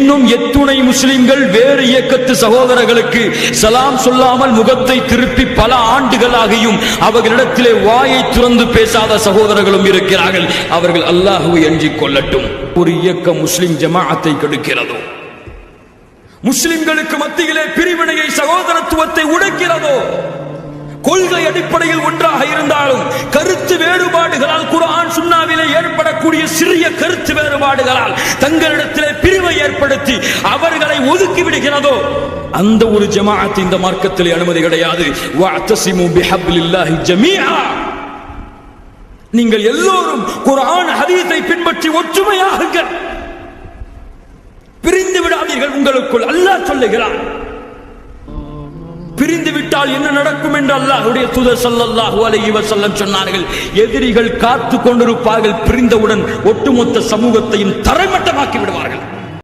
இன்னும் எத்துணை முஸ்லிம்கள் வேறு இயக்கத்து சகோதரர்களுக்கு சலாம் சொல்லாமல் முகத்தை திருப்பி பல ஆண்டுகளாகியும் அவர்களிடத்திலே வாயை துறந்து பேசாத சகோதரர்களும் இருக்கிறார்கள். அவர்கள் அல்லாஹ்வை அஞ்சிக் கொள்ளட்டும். ஒரு இயக்கம் முஸ்லிம் ஜமாஅத்தை கெடுக்கிறதோ, முஸ்லிம்களுக்கு மத்தியிலே பிரிவினையை சகோதரத்துவத்தை உடைக்கிறதோ, கொள்கை அடிப்படையில் ஒன்றாக இருந்தாலும் கருத்து வேறுபாடுகளால் குர்ஆன் சுன்னாவிலே ஏற்படக்கூடிய சிறிய கருத்து வேறுபாடுகளால் தங்களிடத்திலே பிரிவை ஏற்படுத்தி அவர்களை ஒதுக்கி விடுகிறதோ, அந்த ஒரு ஜமாஅத் இந்த மார்க்கத்திலே அனுமதி கிடையாது. வஅத்தஸிமு பிஹப்லில்லாஹி ஜமீஆ. நீங்கள் எல்லோரும் குர்ஆன் ஹதீஸை பின்பற்றி ஒற்றுமையாகுங்கள், பிரிந்து விடாதீர்கள். உங்களுக்குள் அல்லாஹ் சொல்லுகிறான். பிரிந்து விட்டால் என்ன நடக்கும் என்று அல்லாஹ்வுடைய தூதர் ஸல்லல்லாஹு அலைஹி வஸல்லம் சொன்னார்கள். எதிரிகள் காத்து கொண்டிருப்பார்கள், பிரிந்தவுடன் ஒட்டுமொத்த சமூகத்தையும் தரைமட்டமாக்கி விடுவார்கள்.